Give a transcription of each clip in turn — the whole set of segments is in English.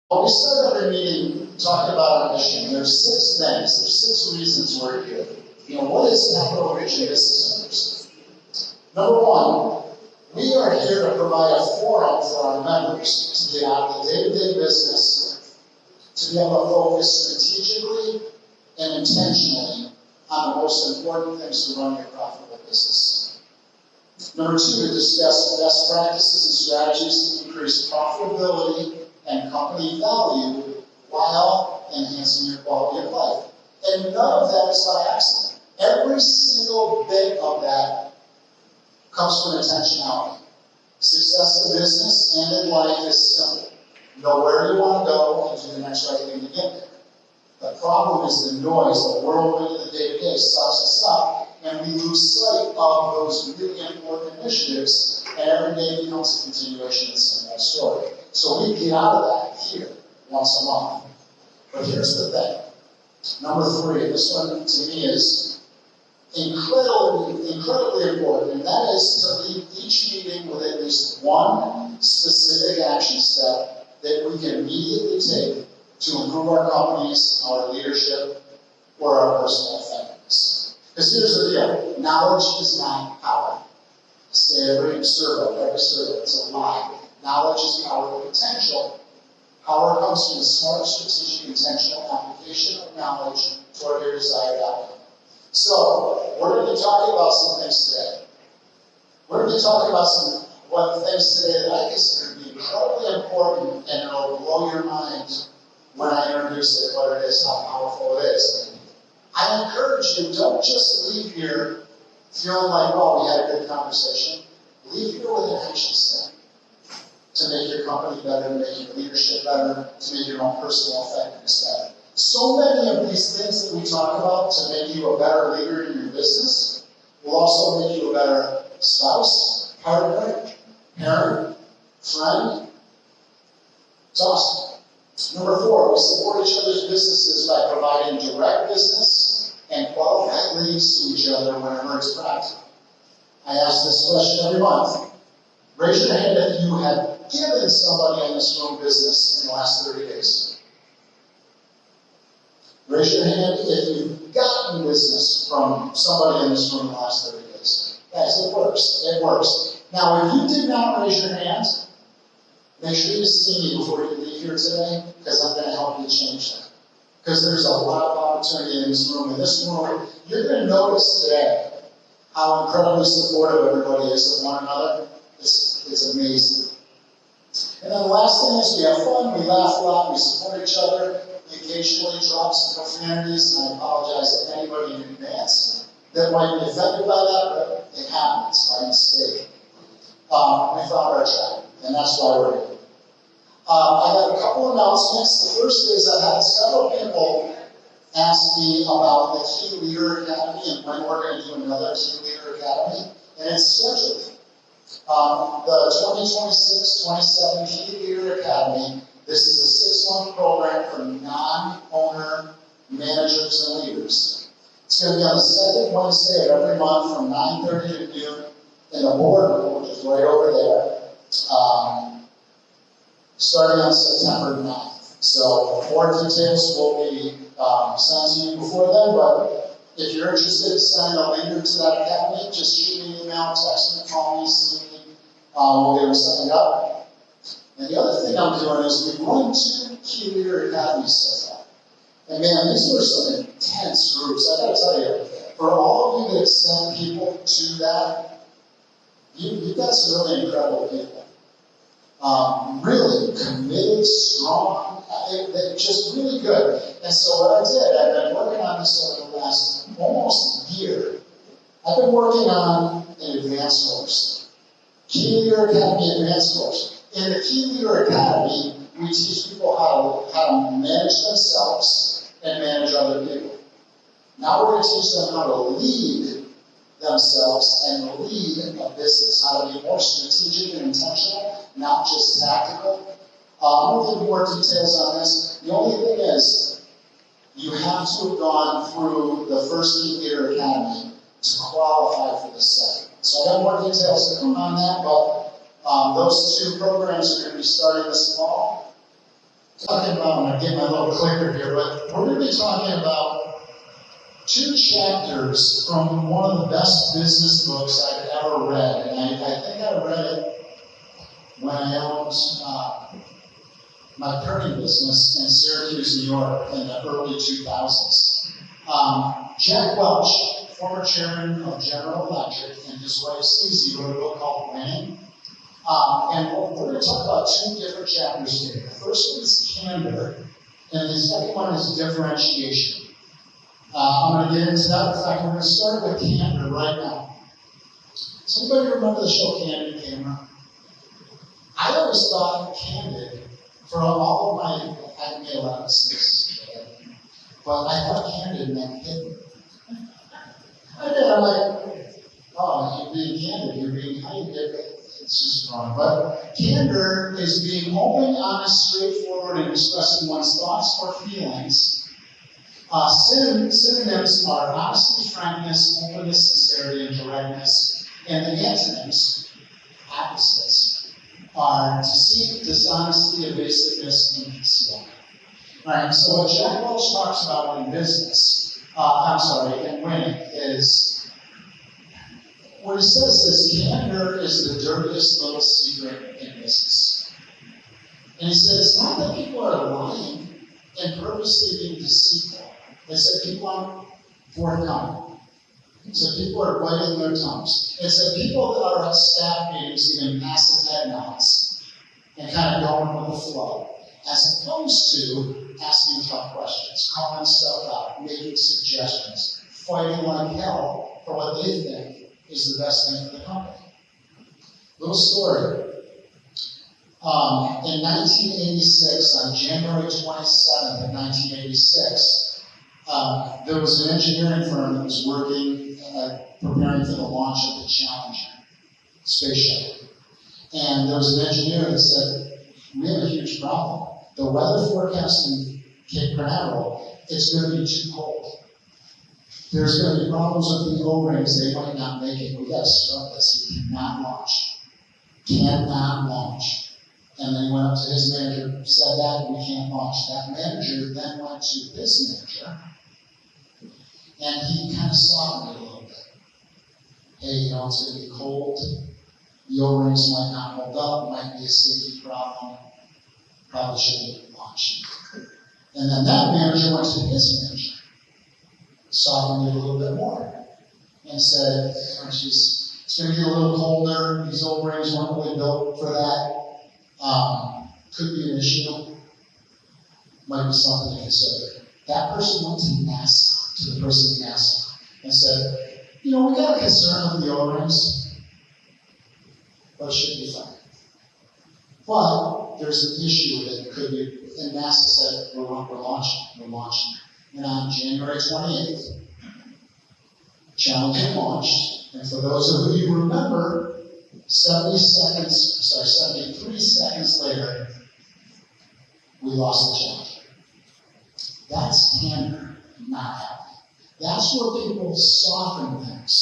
When we started every meeting talking about our mission, there's 6 things, there's 6 reasons we're here. What is Capital Region Business Owners? Number 1, we are here to provide a forum for our members to get out of the day-to-day business, to be able to focus strategically and intentionally on the most important things to run your profitable business. Number 2, to discuss best practices and strategies to increase profitability and company value while enhancing your quality of life. And none of that is by accident. Every single bit of that comes from intentionality. Success in business and in life is simple. Know where you want to go and do the next right thing to get there. The problem is the noise, the whirlwind of the day-to-day sucks us up, and we lose sight of those really important initiatives, and every day becomes a continuation of the same old story. So we get out of that here once a month. But here's the thing. Number 3, this one to me is incredibly important, and that is to leave each meeting with at least one specific action step that we can immediately take to improve our companies, our leadership, or our personal effectiveness. Because here's the deal, knowledge is not power. Say every survey, it's a lie. Knowledge is power of potential. Power comes from the smart, strategic, intentional application of knowledge toward your desired outcome. So, we're going to be talking about some things today. We're going to be talking about some things today that I consider to be incredibly important, and it'll blow your mind when I introduce it, what it is, how powerful it is. I encourage you, don't just leave here feeling like, oh, we had a good conversation. Leave here with an action step to make your company better, to make your leadership better, to make your own personal effectiveness better. So many of these things that we talk about to make you a better leader in your business will also make you a better spouse, partner, parent, friend. It's awesome. Number 4, we support each other's businesses by providing direct business and qualified leads to each other whenever it's practical. I ask this question every month. Raise your hand if you have given somebody in this room business in the last 30 days. Raise your hand if you've gotten business from somebody in this room in the last 30 days. Guys, it works. It works. Now, if you did not raise your hand, make sure you see me before you leave here today, because I'm going to help you change that. Because there's a lot of opportunity in this room. In this room, you're going to notice today how incredibly supportive everybody is of one another. It's amazing. And then the last thing is we have fun, we laugh a lot, we support each other. We occasionally drop some profanities, and I apologize to anybody in advance that might be affected by that, but it happens by mistake. We found our tribe, and that's why we're here. I got a couple announcements. The first is I've had several people ask me about the Key Leader Academy and when we're going to do another Key Leader Academy, and it's scheduled. The 2026-27 Key Leader Academy, this is a 6-month program for non-owner managers and leaders. It's going to be on the second Wednesday of every month from 9:30 to noon in the boardroom, which is right over there, starting on September 9th. So more details will be sent to you before then, but if you're interested in sending a leader to that academy, just shoot me an email, text me, call me, see me. We'll get them something up. And the other thing I'm doing is we run 2 Key Leader Academies so far. And man, these were some intense groups. I gotta tell you, for all of you that send people to that, you've got some really incredible people. Really committed, strong, they're just really good. And so what I did, I've been working on this over the last almost year. I've been working on an advanced course. Key Leader Academy Advanced Course. In the Key Leader Academy, we teach people how to manage themselves and manage other people. Now we're going to teach them how to lead themselves and lead a business, how to be more strategic and intentional, not just tactical. I'm going to give more details on this. The only thing is, you have to have gone through the first Key Leader Academy to qualify for the second. So I got more details to come on that, but those 2 programs are going to be starting this fall. talking about, I'm going to get my little clicker here, but we're going to be talking about 2 chapters from one of the best business books I've ever read. And I think I read it when I owned my printing business in Syracuse, New York in the early 2000s. Jack Welch, former chairman of General Electric, and his wife Susie wrote a book called Winning. And we're going to talk about 2 different chapters here. The first one is candor, and the second one is differentiation. I'm going to get into that. In fact, we're going to start with candor right now. Does anybody remember the show Candid Camera? I always thought Candid, for all of my, I made a lot of mistakes as a kid, but I thought Candid meant hidden. I did. I'm like, oh, you're being candid. You're being, how you get it? It's just wrong. But candor is being open, honest, straightforward, and expressing one's thoughts or feelings. Synonyms are honesty, frankness, openness, sincerity, and directness. And the antonyms, opposites, are deceit, dishonesty, evasiveness, and concealment. Right? So what Jack Welch talks about in business, in winning, is what he says is candor is the dirtiest little secret in business. And he said it's not that people are lying and purposely being deceitful. They said people aren't forthcoming. He said people are biting their tongues. It said people that are at staff meetings giving massive head nods and kind of going with the flow, as opposed to asking tough questions, calling stuff out, making suggestions, fighting like hell for what they think is the best thing for the company. Little story. In 1986, on January 27th of 1986, there was an engineering firm that was working, preparing for the launch of the Challenger space shuttle. And there was an engineer that said, we have a huge problem. The weather forecast in Cape Canaveral, it's going to be too cold. There's going to be problems with the O-rings. They might not make it. We got to start this. We cannot launch. Cannot launch. And then he went up to his manager, said that, we can't launch. That manager then went to his manager, and he kind of softened it a little bit. Hey, it's going to be cold. The O-rings might not hold up. Might be a safety problem. Probably shouldn't launch. And then that manager went to his manager, softened it a little bit more, and said, it's going to get a little colder. These O-rings weren't really built for that. Could be an issue. Might be something to consider. That person went to NASA, to the person at NASA, and said, we got a concern with the O-rings, but it should be fine. But there's an issue with it. It could be, and NASA said, we're launching. And on January 28th, Challenger launched. And for those of you who remember, 73 seconds later, we lost the Challenger. That's candor, not happy. That's where people soften things.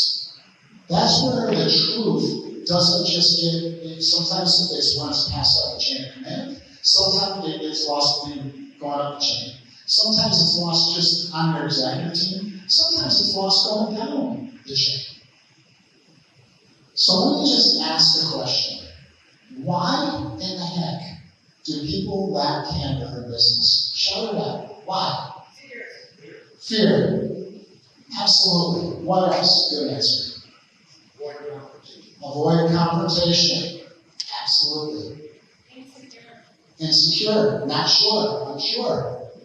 That's where the truth doesn't just get, sometimes it's when it's passed up the chain of command. Sometimes it gets lost being going up the chain. Sometimes it's lost just on your executive team. Sometimes it's lost going down the chain. So let me just ask the question. Why in the heck do people lack candor in business? Shout it out. Why? Fear. Absolutely. What else? Good answer. Avoid confrontation. Absolutely. Insecure. Not sure. Unsure.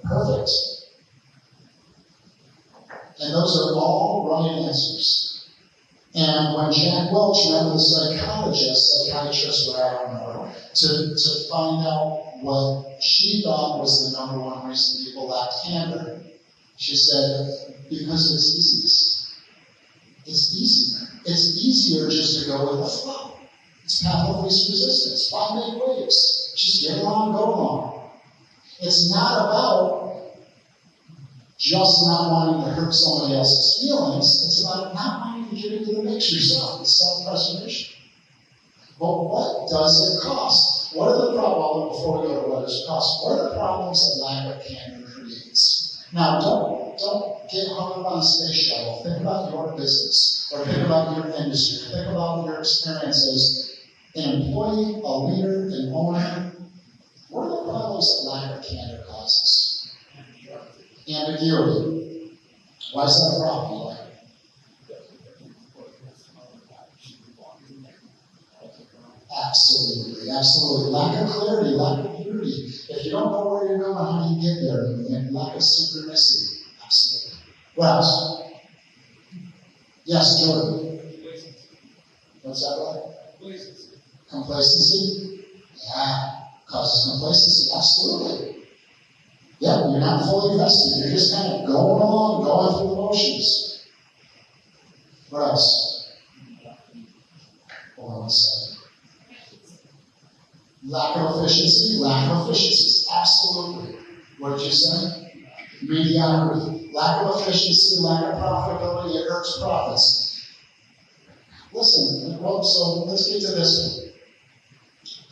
Perfect. And those are all right answers. And when Jack Welch met with a psychiatrist, what I don't know, to find out what she thought was the number one reason people lacked candor, she said, because it's easiest. It's easier. It's easier just to go with the flow. It's path of least resistance. Why make waves? Just get along, go along. It's not about just not wanting to hurt somebody else's feelings. It's about not wanting to get into the mix yourself. It's self-preservation. But what does it cost? What are the problems, before we go to what is cost, what are the problems that lack of candor creates? Now, don't get hung up on a space shuttle. Think about your business, or think about your industry, think about your experience as an employee, a leader, an owner. What are the problems that lack of candor causes? Ambiguity. Why is that a problem? Like, absolutely. Lack of clarity, lack of purity. If you don't know where you're going, how do you get there? And lack of synchronicity. Absolutely. What else? Yes, Jordan. What's that like? Complacency? Yeah. Causes complacency. Absolutely. Yeah, you're not fully invested. You're just kind of going along, going through the motions. What else? Hold on a second. Lack of efficiency. Absolutely. What did you say? Mediocrity. Lack of efficiency, lack of profitability, it hurts profits. Listen, well, so let's get to this one.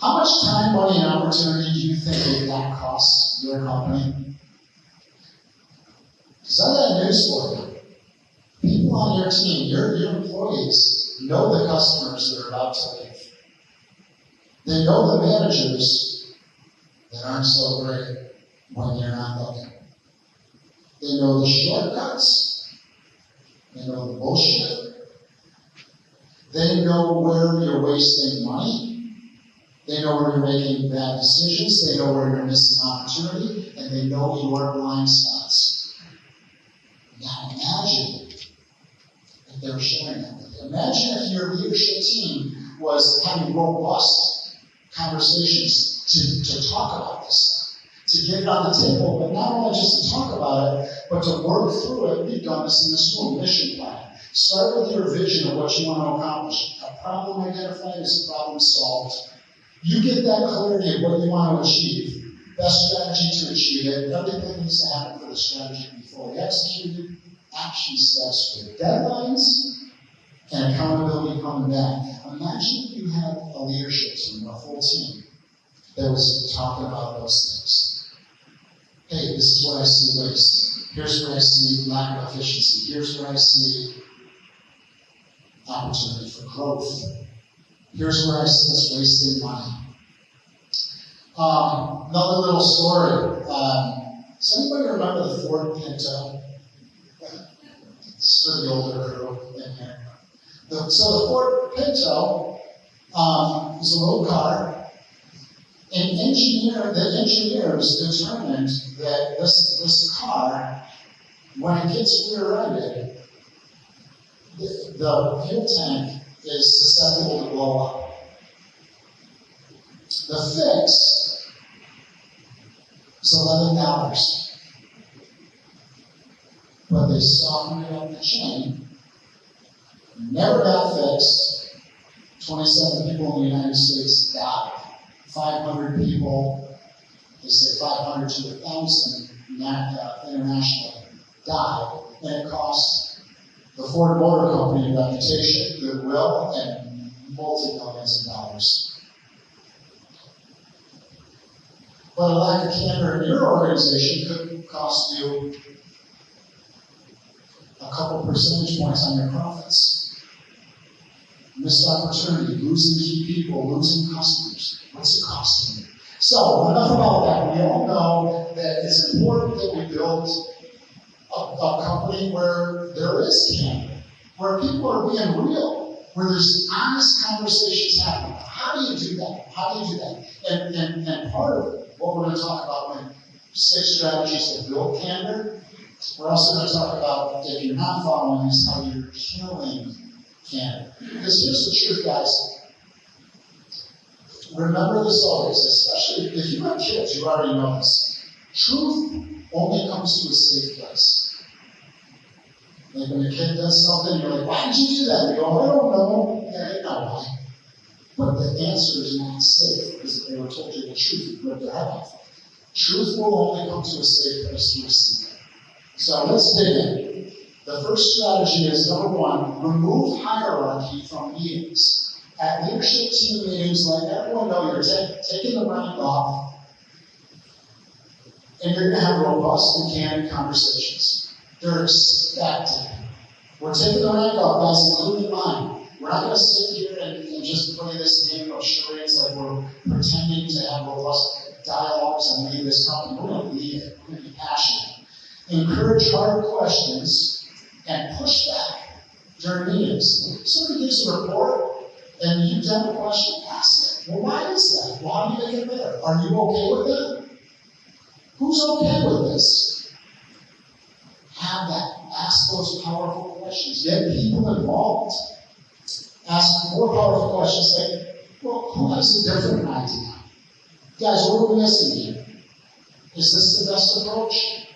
How much time, money, and opportunity do you think that costs your company? Because I got news for you. People on your team, your employees, know the customers that are about to leave. They know the managers that aren't so great when you're not looking. They know the shortcuts. They know the bullshit. They know where you're wasting money. They know where you're making bad decisions. They know where you're missing opportunity. And they know your blind spots. Now imagine if they were sharing that with you. Imagine if your leadership team was having robust conversations to talk about this stuff, to get it on the table, but not only just to talk about it, but to work through it. We've done this in the school, mission plan. Start with your vision of what you want to accomplish. A problem identified is a problem solved. You get that clarity of what you want to achieve, best strategy to achieve it. Everything needs to happen for the strategy to be fully executed. Action steps with deadlines and accountability coming back. Imagine if you had a leadership team, a full team, that was talking about those things. Hey, this is what I see waste. Here's where I see lack of efficiency. Here's where I see opportunity for growth. Here's where I see us wasting money. Another little story. Does anybody remember the Ford Pinto? It's for the older crew in here. So the Ford Pinto was a little car, and the engineers determined that this car, when it gets rear-ended, the fuel tank is susceptible to blow up. The fix was $11. But they softened it up the chain. Never got fixed. 27 people in the United States died. 500 people, they say 500 to 1,000 internationally died. And it cost the Ford Motor Company reputation, goodwill, and multi-millions of dollars. But a lack of candor in your organization could cost you a couple percentage points on your profits. Missed opportunity, losing key people, losing customers. What's it costing you? So, enough about that. We all know that it's important that we build a company where there is candor, where people are being real, where there's honest conversations happening. How do you do that? And part of what we're going to talk about when 6 strategies to build candor, we're also going to talk about, if you're not following this, how you're killing candor. Because here's the truth, guys. Remember this always, especially if you have kids, you already know this. Truth only comes to a safe place. Like when a kid does something, you're like, why did you do that? You go, I don't know. Yeah, I know why. But the answer is not safe, because if they were told you the truth, you'd rip their head off. Truth will only come to a safe place to receive it. So let's dig in. The first strategy is, number 1, remove hierarchy from meetings. At leadership team meetings, let everyone know you're taking the rank off, and you're going to have robust and candid conversations. They're expected. We're taking the rank off, guys, including mine. We're not going to sit here and just play this game of charades like we're pretending to have robust dialogues and lead this company. We're going to lead it. We're going to be passionate. Encourage hard questions and push back during meetings. Somebody gives a report and you have a question, ask it. Well, why is that? Well, how do you make it better? Are you okay with that? Who's okay with this? Have that. Ask those powerful questions. Get people involved. Ask more powerful questions like, well, who has a different idea? Guys, what are we missing here? Is this the best approach?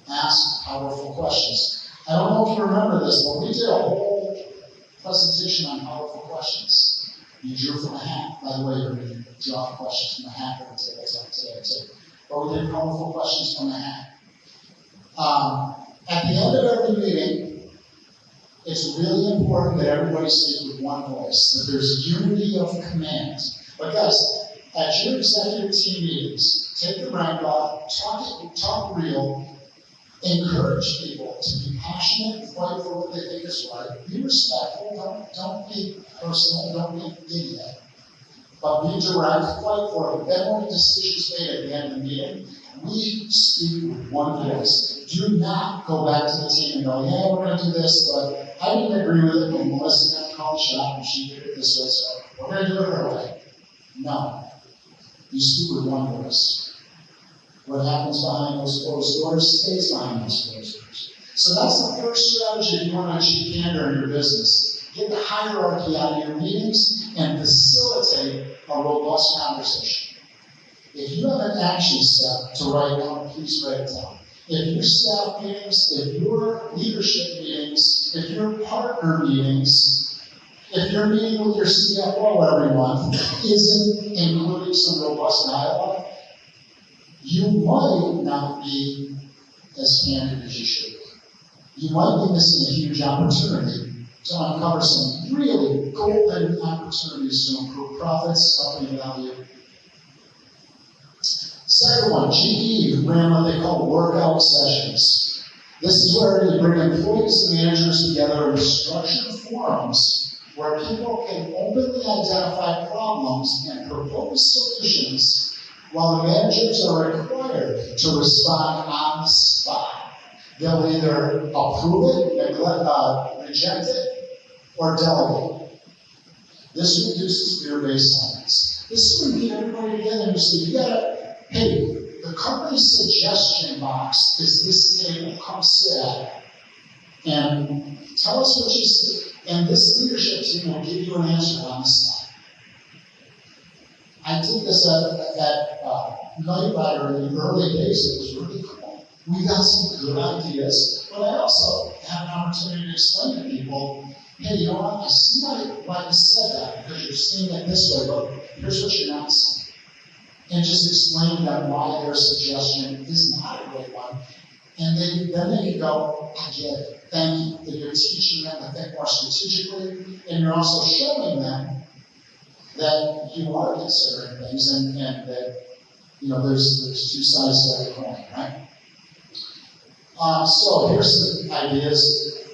Ask powerful questions. I don't know if you remember this, but we did a whole presentation on powerful questions. You drew from a hat. By the way, you're going to draw questions from a hat at the table today too. But we did powerful questions from a hat. At the end of every meeting, it's really important that everybody speak with one voice, that there's unity of command. But guys, at your executive team meetings, take the rank off, talk real, encourage people to be passionate, fight for what they think is right, be respectful, don't be personal, don't be idiot, but be direct, fight for it. Then when the decision's made at the end of the meeting, we speak with one voice. Do not go back to the team and go, yeah, we're going to do this, but I didn't agree with it, but Melissa got to call the shot and she did it this way, so we're going to do it her way. No. You speak with one voice. What happens behind those closed doors stays behind those closed doors. So that's the first strategy if you want to achieve candor in your business. Get the hierarchy out of your meetings and facilitate a robust conversation. If you have an action step to write down, please write it down. If your staff meetings, if your leadership meetings, if your partner meetings, if you're meeting with your CFO every month isn't including some robust dialogue, you might not be as candid as you should be. You might be missing a huge opportunity to uncover some really golden opportunities to improve profits, company value. Second one, GE ran what they call workout sessions. This is where you bring employees and managers together in structured forums where people can openly identify problems and propose solutions while the managers are required to respond on the spot. They'll either approve it, reject it, or delegate. This reduces fear-based silence. This is when you get everybody together and you say, hey, the company suggestion box is this table, come sit at it. And tell us what you see. And this leadership team will give you an answer on the spot. I did this at Night Rider in the early days. It was really cool. We got some good ideas, but I also had an opportunity to explain to people, hey, you know what? I see why you said that, because you're seeing it this way, but here's what you're not seeing. And just explain to them why their suggestion is not a great one. And then they can go, I get it. Thank you. That you're teaching them to think more strategically, and you're also showing them that you are considering things and that there's two sides to every coin, right? So here's the ideas.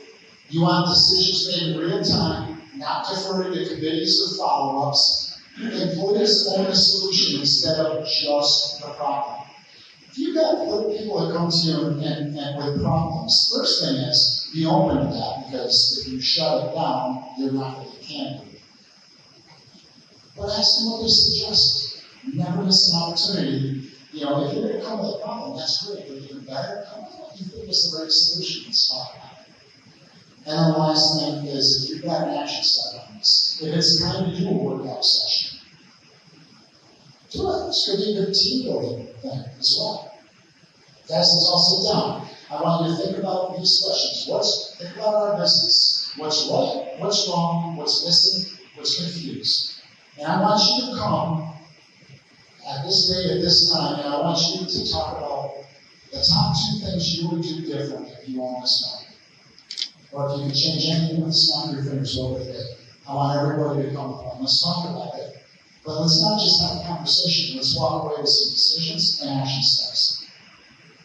You want decisions made in real time, not deferring to committees or follow-ups. Employees own a solution instead of just the problem. If you've got people that come to you and with problems, first thing is be open to that, because if you shut it down, you're not going to get candid. But ask them what they suggest. Never miss an opportunity. If you're going to come with a problem, that's great, but even better, come with what you think is the right solution and talk about it. And then the last thing is, if you've got an action step on this, if it's time to do a workout session, do it. It's going to be a good team building thing as well. Guys, let's all sit down. I want you to think about these questions. Think about our business. What's right? What's wrong? What's missing? What's confused? And I want you to come at this date, at this time, and I want you to talk about the top 2 things you would do differently if you own this company. Or if you could change anything with the snap of your fingers, what would it be? I want everybody to come along. Let's talk about it. But let's not just have a conversation. Let's walk away with some decisions and action steps.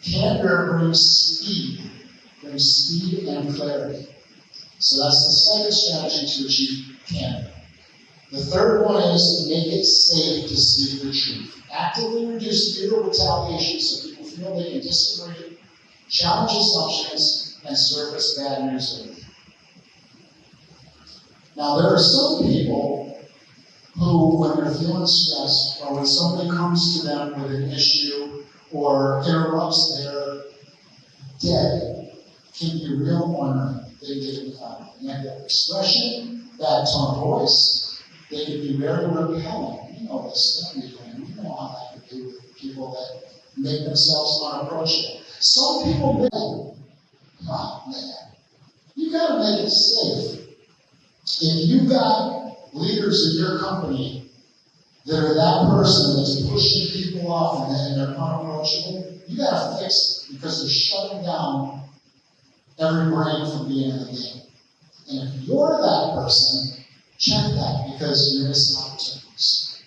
Candor brings speed and clarity. So that's the second strategy to achieve candor. The third one is make it safe to speak the truth. Actively reduce fear of retaliation so people feel they can disagree, challenge assumptions, and surface bad news early. Now, there are some people who, when they're feeling stressed, or when somebody comes to them with an issue or interrupts their day, can be real ornery. They get negative expression, bad tone of voice. They can be very repelling. You know this stuff you're doing. You know how that can be with people that make themselves unapproachable. Some people may, oh man, you gotta make it safe. If you've got leaders in your company that are that person that's pushing people off and they're unapproachable, you gotta fix it because they're shutting down every brain from being in the game. And if you're that person, check that because you're missing opportunities.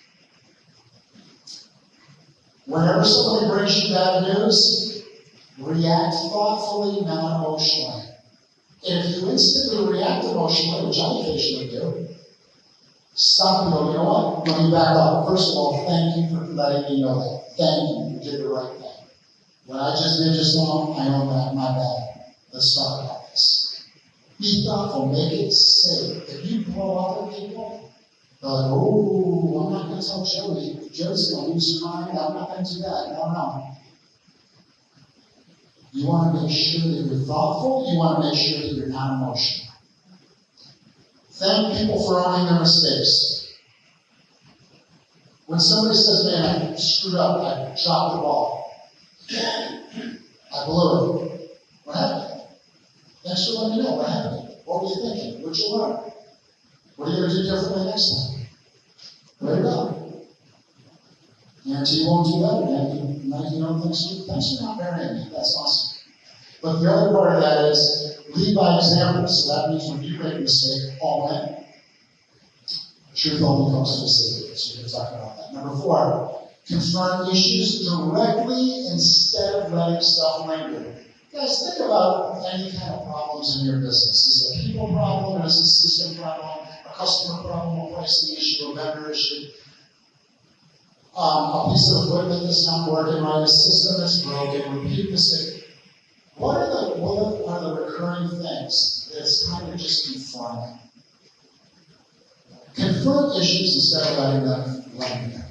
Whenever somebody brings you bad news, react thoughtfully, not emotionally. And if you instantly react emotionally, which I occasionally do, stop and go, you know what? Let me back up. First of all, thank you for letting me know that. Thank you. You did the right thing. What I just did just now, I own that. My bad. Let's talk about this. Be thoughtful. Make it safe. If you blow up at people, they're like, oh, I'm not going to tell Jody. Jody's going to lose her mind. I'm not going to do that. No. You want to make sure that you're thoughtful. You want to make sure that you're not emotional. Thank people for owning their mistakes. When somebody says, man, I screwed up, I dropped the ball, I blew it, what happened? Thanks for letting me know what happened. What were you thinking? What'd you learn? What are you going to do differently next time? Way to go. Guarantee you won't do that again. Thanks for not burying me. That's awesome. But the other part of that is lead by example. So that means when you make a mistake, all in. Truth only comes to the Savior. So we're talking about that. Number 4, confront issues directly instead of letting stuff linger. Guys, think about any kind of problems in your business. Is it a people problem? Is it a system problem? A customer problem? A pricing issue? A vendor issue? A piece of equipment that's not working right? A system that's broken? Repeat mistake. What are the recurring things that's kind of just confronting? Confront issues instead of letting them.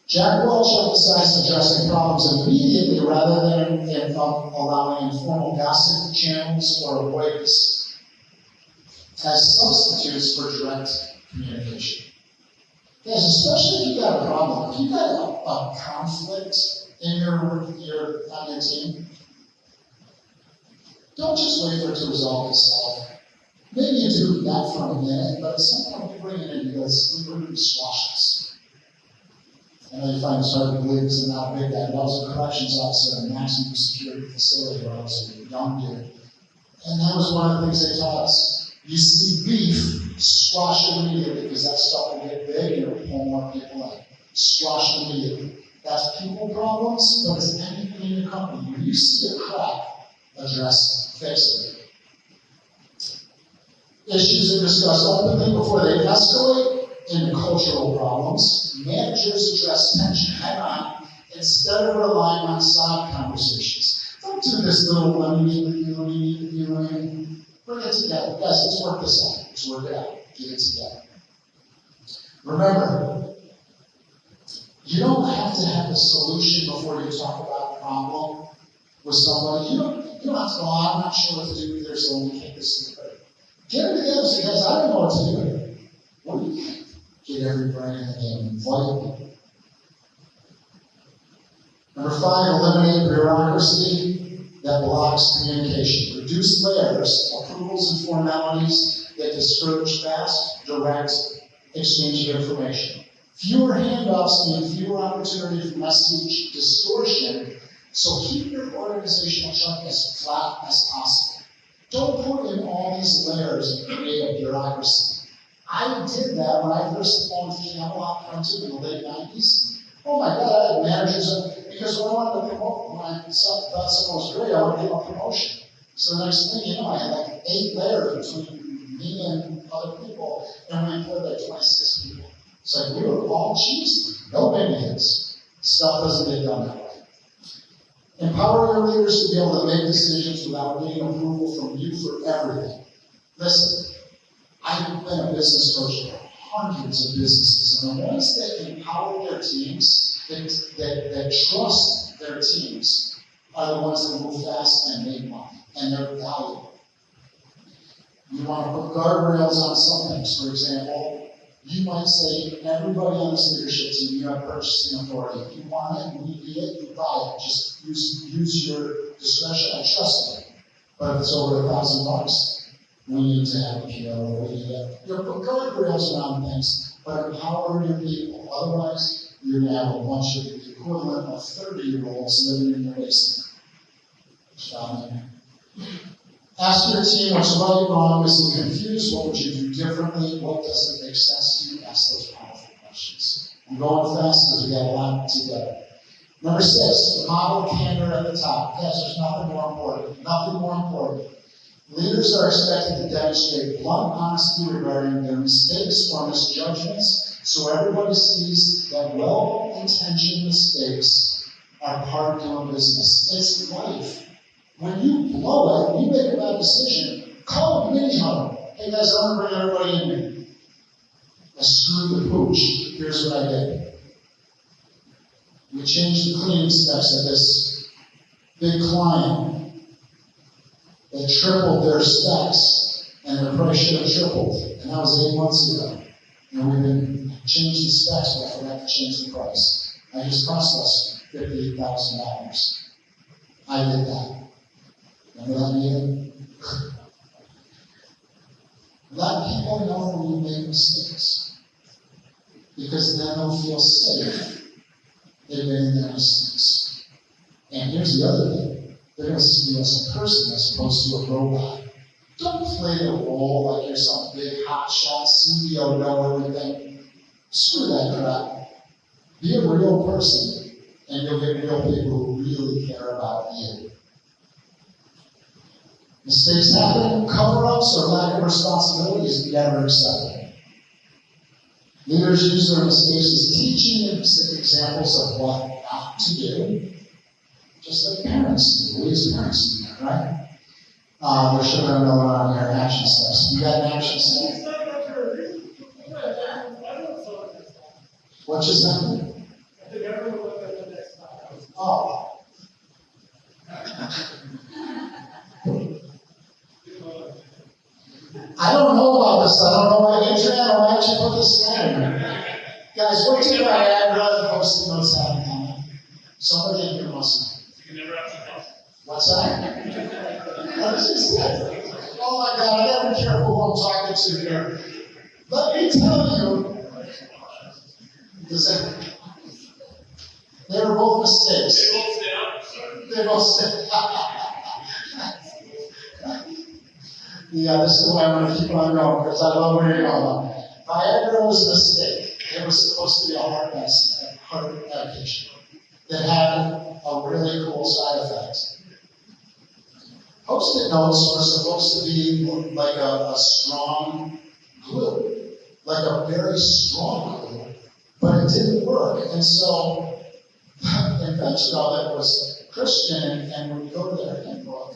Jack Welch emphasized addressing problems immediately rather than allowing informal gossip channels or avoidance as substitutes for direct communication. Guys, especially if you've got a problem, if you've got a conflict in on your team, don't just wait for it to resolve itself. Maybe you do that for a minute, but at some point you bring it in because we're going to squash this. I know you find it's hard to believe because I'm not a big guy, but I was a corrections officer in a maximum security facility where I was a young dude. And that was one of the things they taught us. You see beef, squash it immediately because that stuff will get big and it'll pull more people in. Squash it immediately. That's people problems, but it's anything in your company. When you see a crack, address it, fix it. Issues are discussed openly before they escalate into cultural problems. Managers address tension head-on instead of relying on side conversations. Don't do this little let me. Bring it together. Guys, let's work this out. Let's work it out. Get it together. Remember, you don't have to have a solution before you talk about a problem with somebody. You don't have to go, I'm not sure what to do either, so let me take this to the break. Get it together and say, guys, I don't know what to do. What do you think? Get every brain in the game. Invite people. Number 5, eliminate bureaucracy that blocks communication. Reduce layers, approvals, and formalities that discourage fast, direct exchange of information. Fewer handoffs mean fewer opportunities for message distortion, so keep your organizational chart as flat as possible. Don't put in all these layers and create a bureaucracy. I did that when I first owned Camelot Printing in the late 90s. Oh my God, I had managers, because when I wanted to promote, when I thought someone was great, I wanted to give them a promotion. So the next thing you know, I had like 8 layers between me and other people, and we employed like 26 people. It's like we were all cheese, no minions. Stuff doesn't get done that way. Empower your leaders to be able to make decisions without needing approval from you for everything. Listen, I've been a business coach for hundreds of businesses, and the ones that empower their teams, that trust their teams, are the ones that move fast and make money, and they're valuable. You want to put guardrails on some things. For example, you might say, everybody on this leadership team, you have purchasing authority. If you want it, you need it, you buy it. Just use your discretion and trust me. But if it's over $1,000, we need to have a PO, we need to put guardrails around things, but empower your people. Otherwise, you're going to have a bunch of the equivalent of 30-year-olds living in your basement. Ask your team what's right, wrong, is it confused, what would you do differently, what doesn't make sense to you? Ask those powerful questions. I'm going fast because we got a lot together. Number 6, model candor at the top. Yes, there's nothing more important. Nothing more important. Leaders are expected to demonstrate blunt honesty regarding their mistakes or misjudgments, so everybody sees that well-intentioned mistakes are part of doing business. It's life. When you blow it, when you make a bad decision, call a mini huddle. Hey guys, I want to bring everybody in here. I screwed the pooch. Here's what I did. We changed the cleaning specs of this big client. They tripled their specs, and their price should have tripled. And that was 8 months ago. And we've been changing the specs, but I forgot to change the price. That just cost us $58,000. I did that. Remember that meeting? Let people know when you make mistakes. Because then they'll feel safe admitting their mistakes. And here's the other thing. They're going to see you as a person as opposed to a robot. Don't play the role like you're some big hotshot CEO, know everything. Screw that crap. Be a real person, and you'll get real people who really care about you. Mistakes happen, cover-ups or lack of responsibility is never acceptable. Leaders use their mistakes as teaching examples of what not to do. Just like parents do. We as parents do that, right? There should have been another one on here, action steps. You got an action step? What just happened? I think everyone looked at the next time. Oh. I don't know about this. I don't know why Adrian will actually put this in. Guys, what did Viagra and Post-it notes have in common? Somebody in here must know. What's that? What is this? Oh my God, I gotta be careful who I'm talking to here. Let me tell you, they were both mistakes. They both stay up. Yeah, this is why I'm going to keep on going, because I love where you're going. Viagra was a mistake. It was supposed to be a heart medication that had a really cool side effect. Post-it notes were supposed to be like a strong glue, like a very strong glue, but it didn't work. And so the invention of it was Christian and would go to their handbook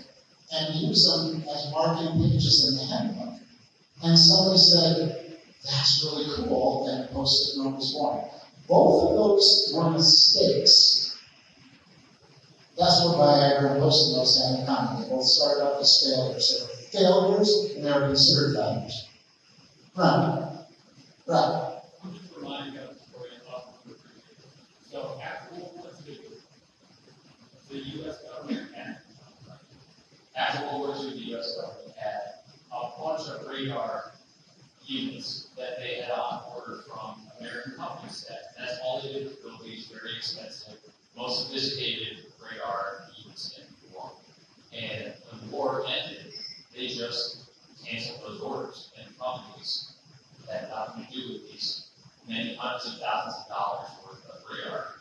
and use them as marking pages in the handbook. And somebody said, that's really cool, and a Post-it note was born. Both of those were mistakes. That's what Viagra and Post-it notes have in common. They both started out as failures. They were failures, and they were considered failures. Right. Right. I'm just reminding you of the story I thought was appreciated. So after World War II, the U.S. government had a bunch of radar units that they had on order from American companies. That's all they did was build these very expensive, most sophisticated radar units in the war. And when the war ended, they just canceled those orders, and companies had in hundreds of thousands of dollars worth of radar.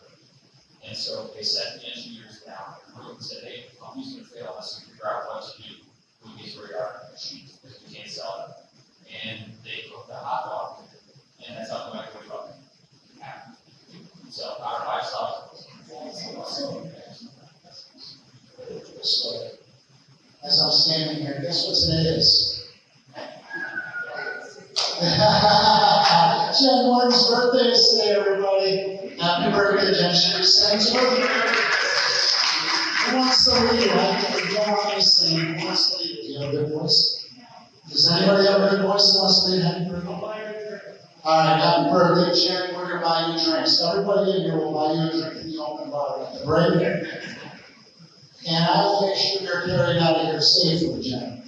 And so they sent the engineers down and said, hey, the company's going to fail us to figure out what to do with these radar machines because we can't sell them. And they cooked a hot dog, and that's how the microwave oven happened. So our lifestyle. So, as I'm standing here, guess what today is? Jen Martin's birthday is today, everybody. Happy birthday, Jen. Should we sing to her? Who wants to lead? You don't want me to sing. Who wants to lead? Do you have a good voice? Does anybody have a good voice that wants to lead? Happy birthday. All right, happy birthday, Jen. We're going to buy you drinks. Everybody in here will buy you a drink in the open bar at the break. And I will make sure you're carried out of here safely, Jen.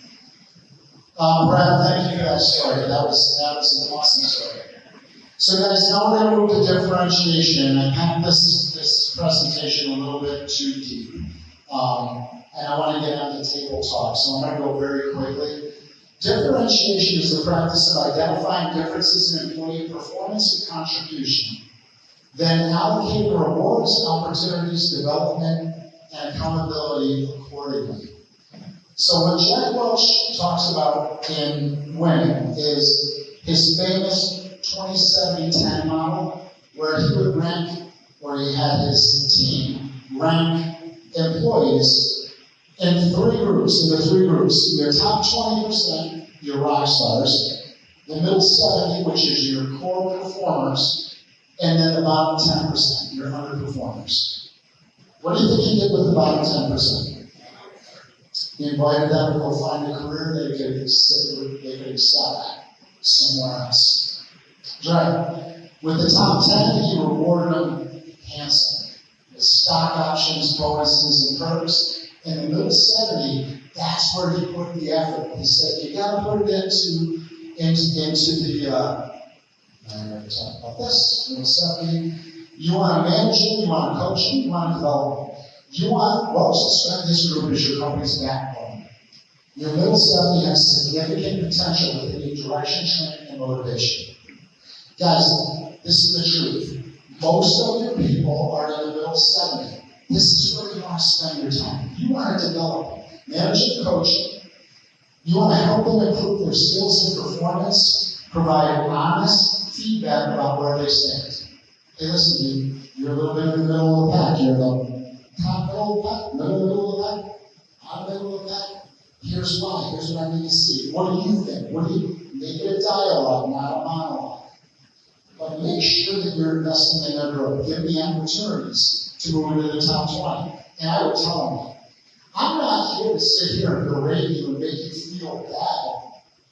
Brad, thank you for that story. That was an awesome story. So guys, now we're going to move to differentiation, and I packed this presentation a little bit too deep. And I want to get on the table talk, so I'm going to go very quickly. Differentiation is the practice of identifying differences in employee performance and contribution, then allocating rewards, opportunities, development, and accountability accordingly. So what Jack Welch talks about in Winning is his famous 20-70-10 model, where he would rank, where he had his team rank employees in three groups, your top 20%, your rock stars, the middle 70, which is your core performers, and then the bottom 10%, your underperformers. What do you think he did with the bottom 10%? He invited them to go find a career they could excel at somewhere else. Right. With the top 10, he rewarded them handsomely with stock options, bonuses, and perks. In the middle 70, that's where he put the effort. He said, you got to put it into the, I'm going to talk about this, middle 70. You want to manage it, you want to coach it, you want to develop it. You want, this group is your company's backbone. Your middle 70 has significant potential with any direction, training, and motivation. Guys, this is the truth. Most of your people are in the middle 70. This is where you want to spend your time. You want to develop, manage and coach it. You want to help them improve their skills and performance, provide honest feedback about where they stand. Hey, listen, you're a little bit in the middle of the pack. You're the top middle of the pack, middle of the pack, bottom middle of the pack. Here's why. Here's what I need to see. What do you think? Make it a dialogue, not a monologue. But make sure that you're investing in their growth. Give me opportunities to move into the top 20. And I would tell them, I'm not here to sit here and berate you and make you feel bad.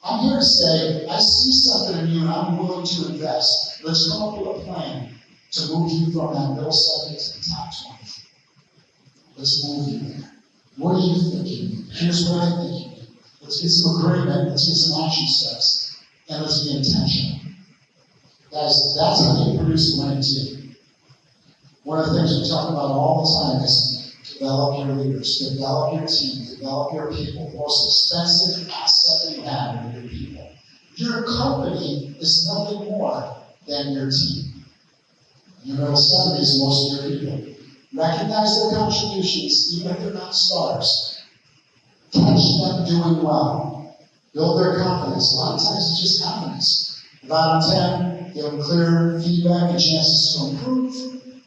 I'm here to say, I see something in you and I'm willing to invest. Let's come up with a plan to move you from that middle 70 to the top 20. Let's move you there. What do you think you need? Here's what I think you need. Let's get some agreement. Let's get some action steps. And let's be intentional. Guys, that's how you produce a winning team. One of the things we talk about all the time is develop your leaders, develop your team, develop your people. The most expensive asset you have are your people. Your company is nothing more than your team. Your middle 70 is most of your people. Recognize their contributions, even if they're not stars. Catch them doing well. Build their confidence. A lot of times it's just confidence. The bottom 10, give them clear feedback and chances to improve.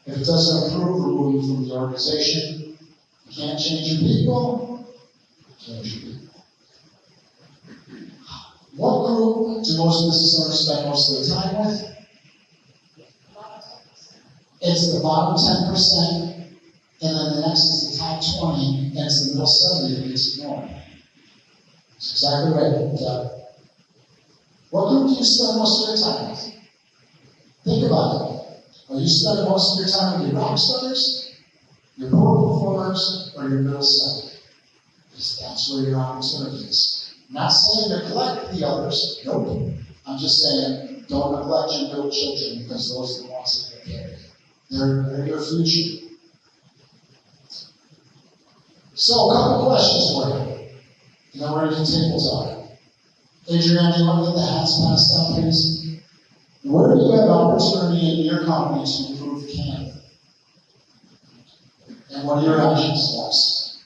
If it doesn't improve, remove you from the organization. You can't change your people, change your people. What group do most business owners spend most of their time with? It's the bottom 10%. And then the next is the top 20, and it's the middle 70 that gets ignored. That's exactly right. What group do you spend most of your time with? Think about it. Are you spending most of your time with your rock stars, your poor performers, or your middle 70? Because that's where your opportunity is. I'm not saying neglect the others. Nope. I'm just saying don't neglect your middle children because those are the ones that get carried. They're your future. So, a couple questions for you. And then we're going to do table talk. Adrienne, do you want to get the hats passed out, please? Where do you have opportunity in your company to improve candor? And what are your action steps?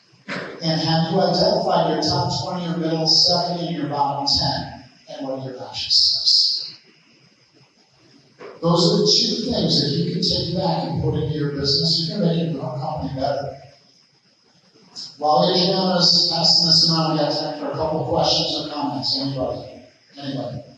And have you identified your top 20, your middle 70, and your bottom 10? And what are your action steps? Those are the two things that you can take back and put into your business. You can make your company better. While Adriana's passing this around, we have time for a couple questions or comments. Anybody?